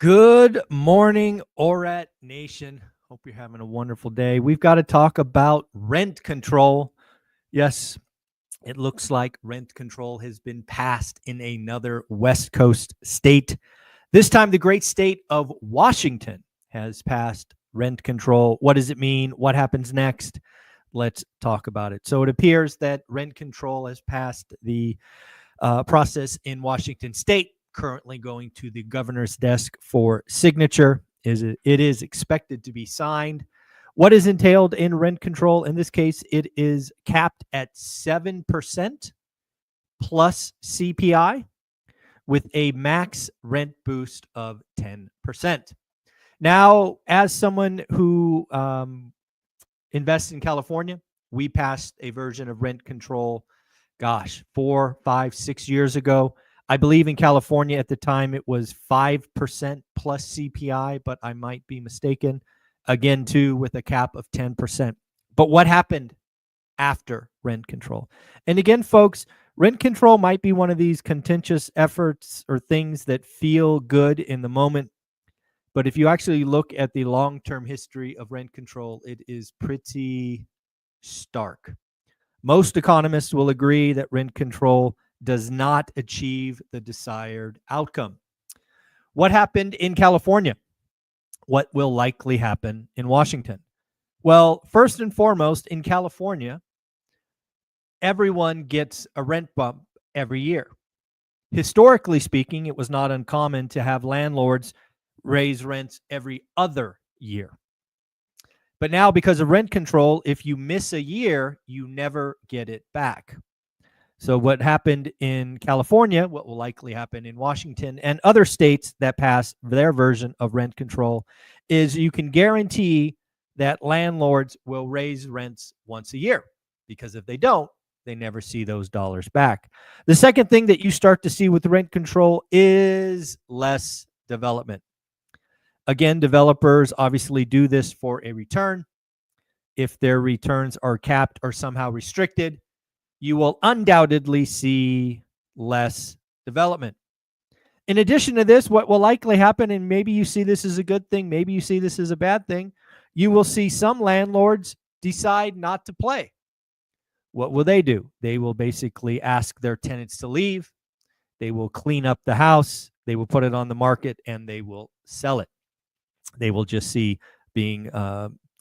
Good morning, Orat Nation. Hope you're having a wonderful day. We've got to talk about rent control. Yes, it looks like rent control has been passed in another West Coast state. This time, the great state of Washington has passed rent control. What does it mean? What happens next? Let's talk about it. So it appears that rent control has passed the process in Washington state, currently going to the governor's desk for signature. It is expected to be signed. What is entailed in rent control? In this case, it is capped at 7% plus CPI with a max rent boost of 10%. Now, as someone who invests in California, we passed a version of rent control, 4, 5, 6 years ago. I believe in California at the time it was 5% plus CPI, but I might be mistaken. Again, too, with a cap of 10%. But what happened after rent control? And again, folks, rent control might be one of these contentious efforts or things that feel good in the moment. But if you actually look at the long-term history of rent control, it is pretty stark. Most economists will agree that rent control does not achieve the desired outcome. What happened in California? What will likely happen in Washington? Well, first and foremost, in California, everyone gets a rent bump every year. Historically speaking, it was not uncommon to have landlords raise rents every other year. But now, because of rent control, if you miss a year, you never get it back. So what happened in California, what will likely happen in Washington and other states that pass their version of rent control, is you can guarantee that landlords will raise rents once a year, because if they don't, they never see those dollars back. The second thing that you start to see with rent control is less development. Again, developers obviously do this for a return. If their returns are capped or somehow restricted, you will undoubtedly see less development. In addition to this, what will likely happen, and maybe you see this as a good thing, maybe you see this as a bad thing, you will see some landlords decide not to play. What will they do? They will basically ask their tenants to leave. They will clean up the house. They will put it on the market and they will sell it. They will just see being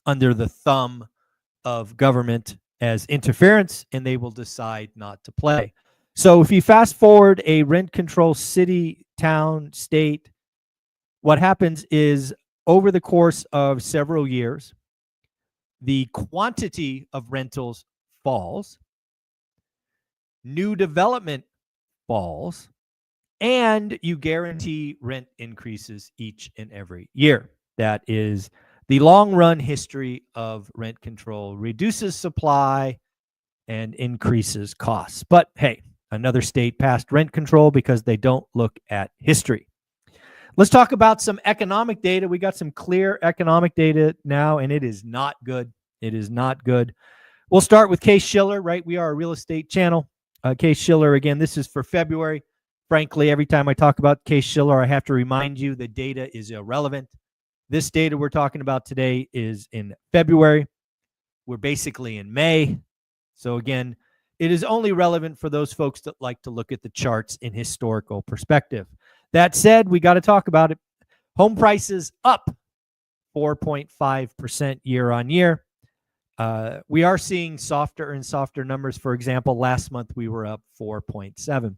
under the thumb of government as interference, and they will decide not to play. So if you fast forward a rent control city, town, state, what happens is over the course of several years, the quantity of rentals falls, new development falls, and you guarantee rent increases each and every year. That is the long run history of rent control. Reduces supply and increases costs. But hey, another state passed rent control because they don't look at history. Let's talk about some economic data. We got some clear economic data now, and it is not good. It is not good. We'll start with Case-Shiller, right? We are a real estate channel. Case-Shiller, again, this is for February. Frankly, every time I talk about Case-Shiller, I have to remind you the data is irrelevant. This data we're talking about today is in February. We're basically in May. So again, it is only relevant for those folks that like to look at the charts in historical perspective. That said, we got to talk about it. Home prices up 4.5% year on year. We are seeing softer and softer numbers. For example, last month we were up 4.7.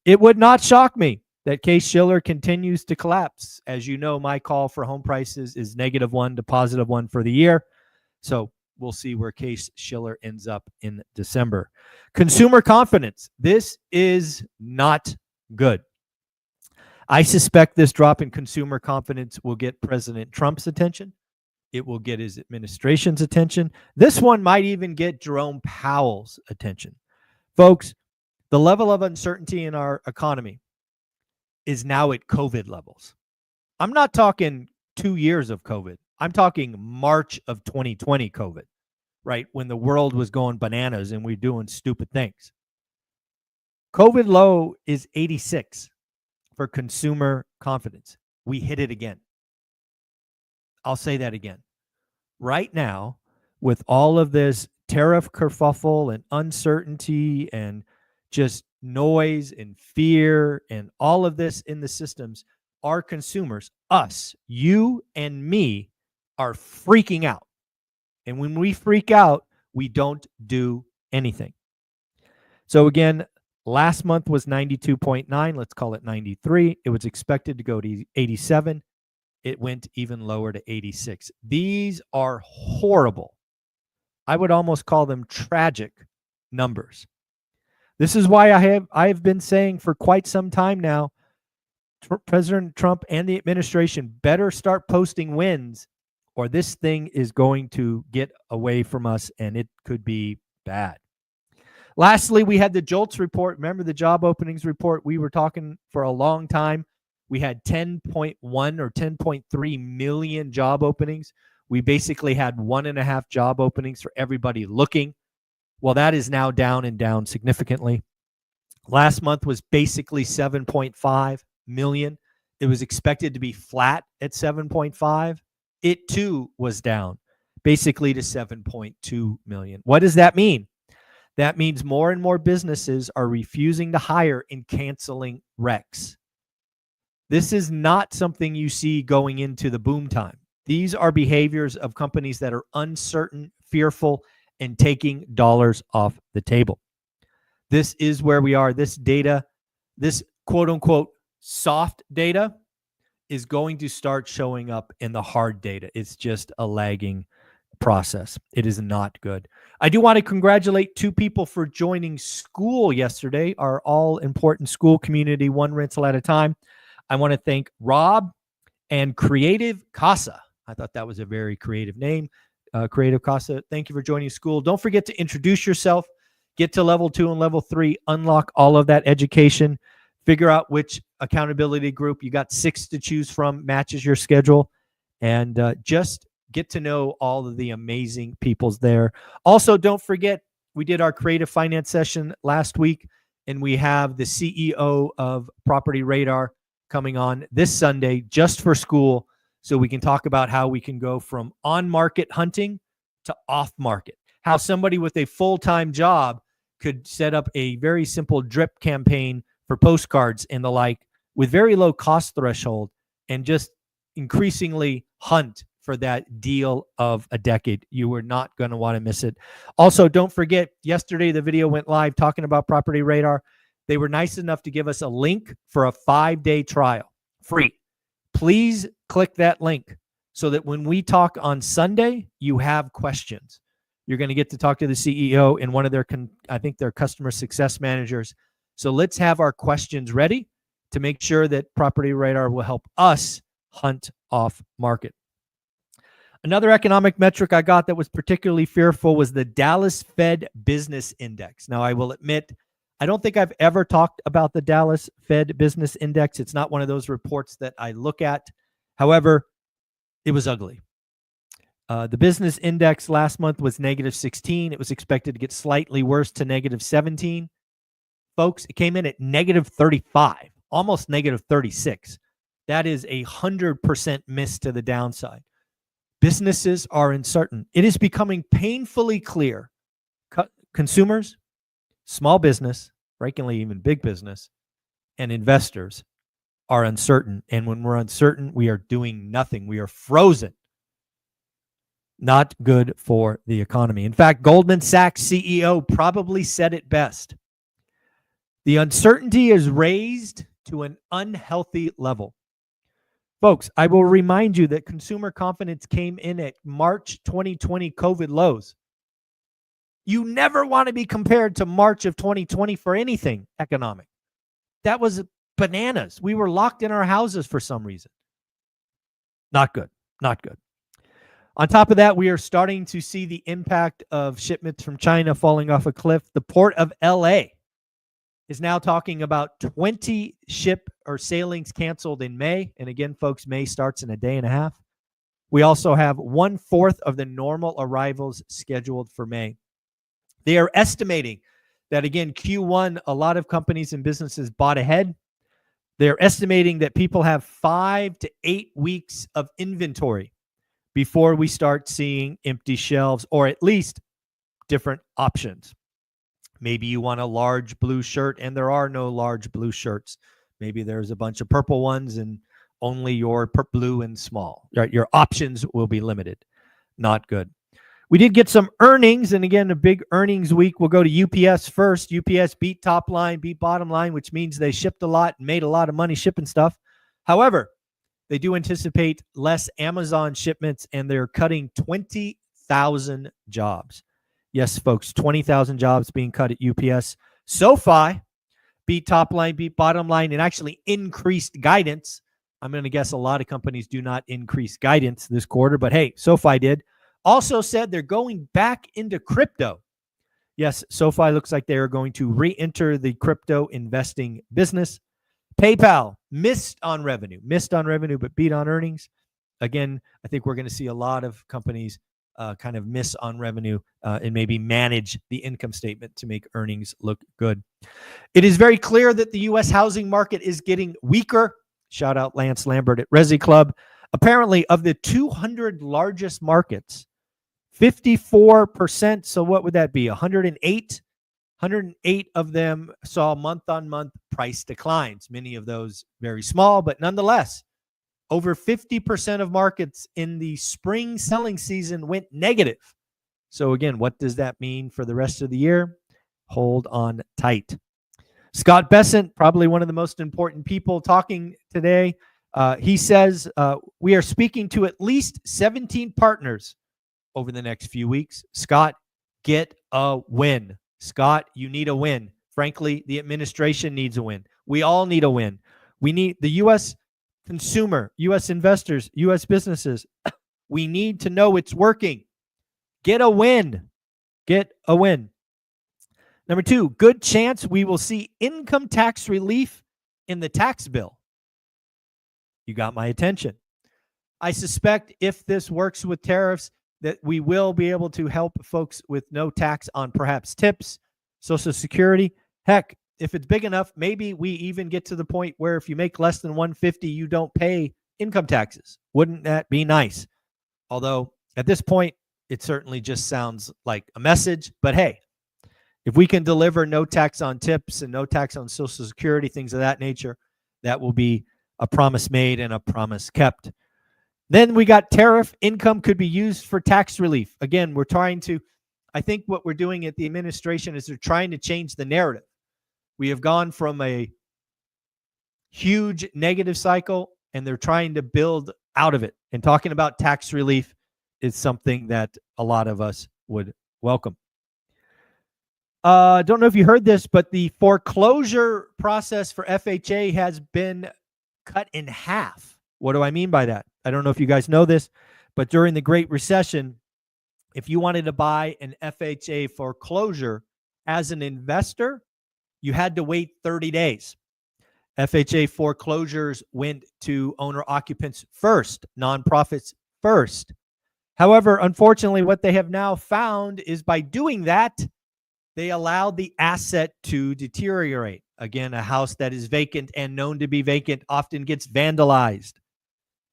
It would not shock me that Case-Shiller continues to collapse. As you know, my call for home prices is -1 to +1 for the year. So we'll see where Case-Shiller ends up in December. Consumer confidence. This is not good. I suspect this drop in consumer confidence will get President Trump's attention. It will get his administration's attention. This one might even get Jerome Powell's attention. Folks, the level of uncertainty in our economy is now at COVID levels. I'm not talking 2 years of COVID. I'm talking March of 2020 COVID, right? When the world was going bananas and we're doing stupid things. COVID low is 86 for consumer confidence. we hit it again. I'll say that again. Right now, with all of this tariff kerfuffle and uncertainty and just noise and fear and all of this in the systems, our consumers, us, you and me, are freaking out. And when we freak out, we don't do anything. So again, last month was 92.9. Let's call it 93. It was expected to go to 87. It went even lower to 86. These are horrible. I would almost call them tragic numbers. This is why I have been saying for quite some time now, President Trump and the administration better start posting wins, or this thing is going to get away from us, and it could be bad. Lastly, we had the JOLTS report. Remember the job openings report? We were talking for a long time. We had 10.1 or 10.3 million job openings. We basically had 1.5 job openings for everybody looking. Well, that is now down and down significantly. Last month was basically 7.5 million. It was expected to be flat at 7.5. It too was down basically to 7.2 million. What does that mean? That means more and more businesses are refusing to hire and canceling recs. This is not something you see going into the boom time. These are behaviors of companies that are uncertain, fearful, and taking dollars off the table. This is where we are. This data, this quote unquote soft data, is going to start showing up in the hard data. It's just a lagging process. It is not good. I do want to congratulate 2 people for joining school yesterday, our all important school community, one rental at a time. I want to thank Rob and Creative Casa. I thought that was a very creative name. Creative Casa, thank you for joining school. Don't forget to introduce yourself, get to level 2 and level 3, unlock all of that education, figure out which accountability group. You got 6 to choose from, matches your schedule, and just get to know all of the amazing peoples there. Also, don't forget, we did our creative finance session last week, and we have the CEO of Property Radar coming on this Sunday just for school, so we can talk about how we can go from on-market hunting to off-market, how somebody with a full-time job could set up a very simple drip campaign for postcards and the like with very low cost threshold and just increasingly hunt for that deal of a decade. You are not going to want to miss it. Also, don't forget, yesterday the video went live talking about Property Radar. They were nice enough to give us a link for a 5-day trial, free. Please click that link so that when we talk on Sunday, you have questions. You're going to get to talk to the CEO and one of their, I think, their customer success managers. So let's have our questions ready to make sure that Property Radar will help us hunt off market. Another economic metric I got that was particularly fearful was the Dallas Fed Business Index. Now, I will admit, I don't think I've ever talked about the Dallas Fed Business Index. It's not one of those reports that I look at. However, it was ugly. The business index last month was negative 16. It was expected to get slightly worse to negative 17. Folks, it came in at negative 35, almost negative 36. That is 100% miss to the downside. Businesses are uncertain. It is becoming painfully clear. Consumers, small business, frankly, even big business, and investors are uncertain. And when we're uncertain, we are doing nothing. We are frozen. Not good for the economy. In fact, Goldman Sachs CEO probably said it best. The uncertainty is raised to an unhealthy level. Folks, I will remind you that consumer confidence came in at March 2020 COVID lows. You never want to be compared to March of 2020 for anything economic. That was bananas. We were locked in our houses for some reason. Not good. Not good. On top of that, we are starting to see the impact of shipments from China falling off a cliff. The port of LA is now talking about 20 ship or sailings canceled in May. And again, folks, May starts in a day and a half. We also have 1/4 of the normal arrivals scheduled for May. They are estimating that, again, Q1, a lot of companies and businesses bought ahead. They're estimating that people have 5 to 8 weeks of inventory before we start seeing empty shelves, or at least different options. Maybe you want a large blue shirt and there are no large blue shirts. Maybe there's a bunch of purple ones and only your blue and small. Right? Your options will be limited. Not good. We did get some earnings, and again, a big earnings week. We'll go to UPS first. UPS beat top line, beat bottom line, which means they shipped a lot and made a lot of money shipping stuff. However, they do anticipate less Amazon shipments, and they're cutting 20,000 jobs. Yes, folks, 20,000 jobs being cut at UPS. SoFi beat top line, beat bottom line, and actually increased guidance. I'm going to guess a lot of companies do not increase guidance this quarter, but hey, SoFi did. Also said they're going back into crypto. Yes, SoFi looks like they are going to re-enter the crypto investing business. PayPal missed on revenue, but beat on earnings. Again, I think we're going to see a lot of companies kind of miss on revenue and maybe manage the income statement to make earnings look good. It is very clear that the U.S. housing market is getting weaker. Shout out Lance Lambert at Resi Club. Apparently, of the 200 largest markets, 54%, so what would that be? 108 of them saw month-on-month price declines, many of those very small, but nonetheless, over 50% of markets in the spring selling season went negative. So again, what does that mean for the rest of the year? Hold on tight. Scott Bessent, probably one of the most important people talking today. He says, we are speaking to at least 17 partners over the next few weeks. Scott, get a win. Scott, you need a win. Frankly, the administration needs a win. We all need a win. We need the U.S. consumer, U.S. investors, U.S. businesses. We need to know it's working. Get a win. Get a win. Number 2, good chance we will see income tax relief in the tax bill. You got my attention. I suspect if this works with tariffs, that we will be able to help folks with no tax on perhaps tips, Social Security. Heck, if it's big enough, maybe we even get to the point where if you make less than $150, you don't pay income taxes. Wouldn't that be nice? Although at this point, it certainly just sounds like a message. But hey, if we can deliver no tax on tips and no tax on Social Security, things of that nature, that will be a promise made and a promise kept. Then we got tariff income could be used for tax relief. Again, we're trying to, I think what we're doing at the administration is they're trying to change the narrative. We have gone from a huge negative cycle and they're trying to build out of it. And talking about tax relief is something that a lot of us would welcome. Don't know if you heard this, but the foreclosure process for FHA has been cut in half. What do I mean by that? I don't know if you guys know this, but during the Great Recession, if you wanted to buy an FHA foreclosure as an investor, you had to wait 30 days. FHA foreclosures went to owner occupants first, nonprofits first. However, unfortunately, what they have now found is by doing that, they allowed the asset to deteriorate. Again, a house that is vacant and known to be vacant often gets vandalized.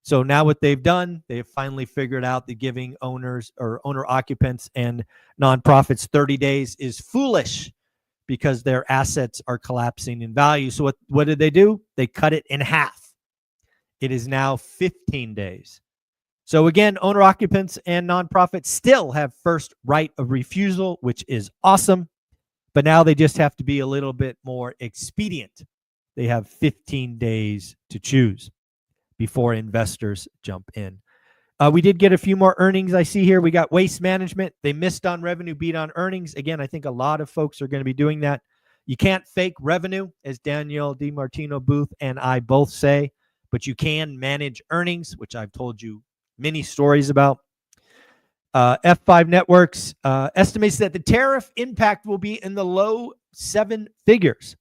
So now what they've done, they have finally figured out that giving owners or owner occupants and nonprofits 30 days is foolish because their assets are collapsing in value. So what did they do? They cut it in half. It is now 15 days. So again, owner occupants and nonprofits still have first right of refusal, which is awesome. But now they just have to be a little bit more expedient. They have 15 days to choose before investors jump in. We did get a few more earnings I see here. We got Waste Management. They missed on revenue, beat on earnings. Again, I think a lot of folks are going to be doing that. You can't fake revenue, as Danielle DiMartino Booth and I both say, but you can manage earnings, which I've told you many stories about. F5 Networks estimates that the tariff impact will be in the low 7 figures.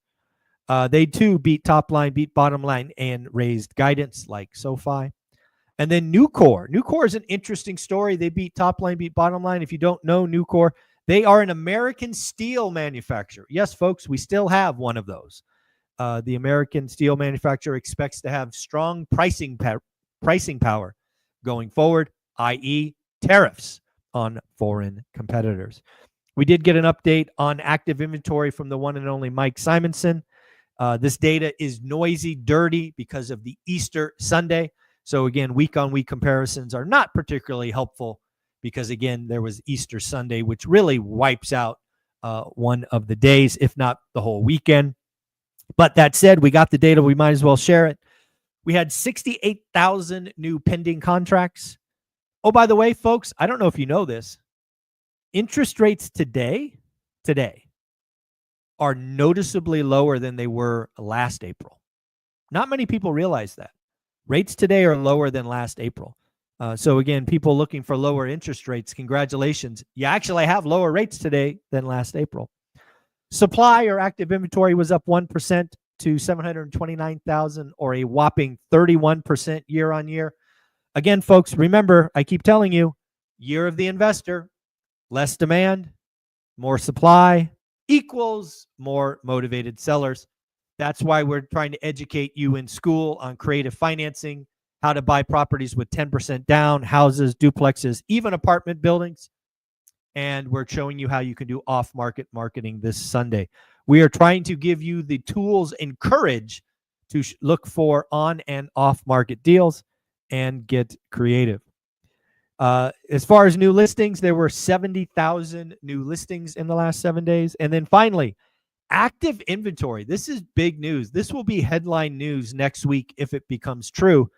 They too beat top line, beat bottom line, and raised guidance like SoFi. And then Nucor. Nucor is an interesting story. They beat top line, beat bottom line. If you don't know Nucor, they are an American steel manufacturer. Yes, folks, we still have one of those. the American steel manufacturer expects to have strong pricing power going forward, i.e. tariffs on foreign competitors. We did get an update on active inventory from the one and only Mike Simonson. This data is noisy, dirty because of the Easter Sunday. So again, week-on-week comparisons are not particularly helpful because, again, there was Easter Sunday, which really wipes out one of the days, if not the whole weekend. But that said, we got the data. We might as well share it. We had 68,000 new pending contracts. Oh, by the way, folks, I don't know if you know this. Interest rates today are noticeably lower than they were last April. Not many people realize that. Rates today are lower than last April. So again, people looking for lower interest rates, congratulations. You actually have lower rates today than last April. Supply or active inventory was up 1% to 729,000, or a whopping 31% year on year. Again, folks, remember, I keep telling you, year of the investor, less demand, more supply equals more motivated sellers. That's why we're trying to educate you in school on creative financing, how to buy properties with 10% down, houses, duplexes, even apartment buildings. And we're showing you how you can do off-market marketing this Sunday. We are trying to give you the tools and courage to look for on and off-market deals and get creative. As far as new listings, there were 70,000 new listings in the last 7 days. And then finally, active inventory. This is big news. This will be headline news next week if it becomes true.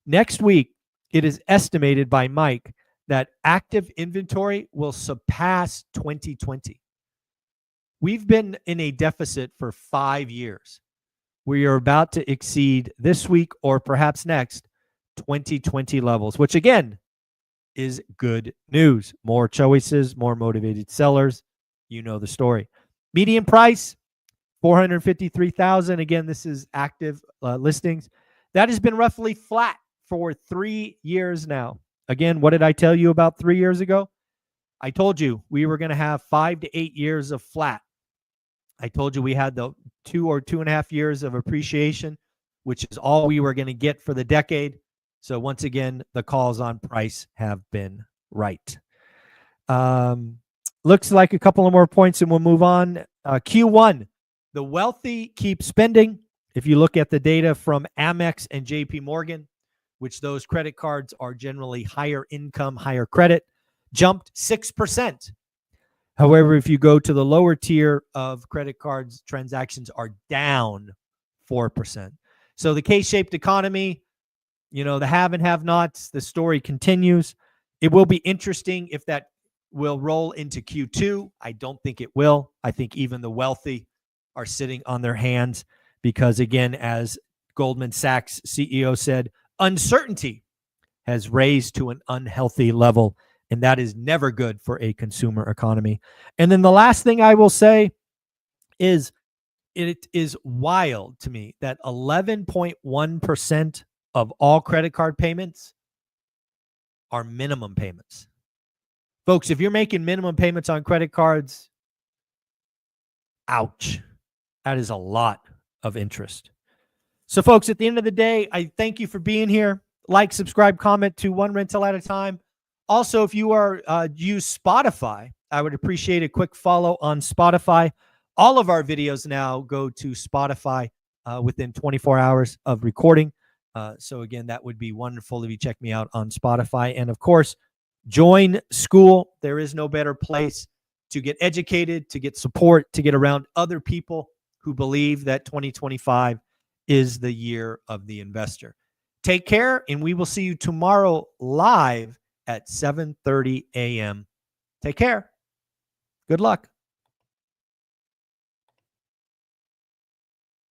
Next week, it is estimated by Mike that active inventory will surpass 2020. We've been in a deficit for 5 years. We are about to exceed this week or perhaps next 2020 levels, which again is good news. More choices, more motivated sellers. You know the story. Median price, 453,000. Again, this is active listings. That has been roughly flat for 3 years now. Again, what did I tell you about 3 years ago? I told you we were going to have 5 to 8 years of flat. I told you we had the 2 or 2.5 years of appreciation, which is all we were going to get for the decade. So once again, the calls on price have been right. Looks like a couple of more points and we'll move on. Q1, the wealthy keep spending. If you look at the data from Amex and JP Morgan, which those credit cards are generally higher income, higher credit, jumped 6%. However, if you go to the lower tier of credit cards, transactions are down 4%. So the K-shaped economy, you know, the have and have nots, the story continues. It will be interesting if that will roll into Q2. I don't think it will. I think even the wealthy are sitting on their hands because, again, as Goldman Sachs CEO said, uncertainty has raised to an unhealthy level, and that is never good for a consumer economy. And then the last thing I will say is it is wild to me that 11.1% of all credit card payments are minimum payments. Folks, if you're making minimum payments on credit cards, ouch, that is a lot of interest. So folks, at the end of the day, I thank you for being here. Like, subscribe, comment to One Rental at a Time. Also, if you are use Spotify, I would appreciate a quick follow on Spotify. All of our videos now go to Spotify within 24 hours of recording. So again, that would be wonderful if you check me out on Spotify. And of course, join school. There is no better place to get educated, to get support, to get around other people who believe that 2025 is the year of the investor. Take care, and we will see you tomorrow live at 7:30 a.m. Take care. Good luck.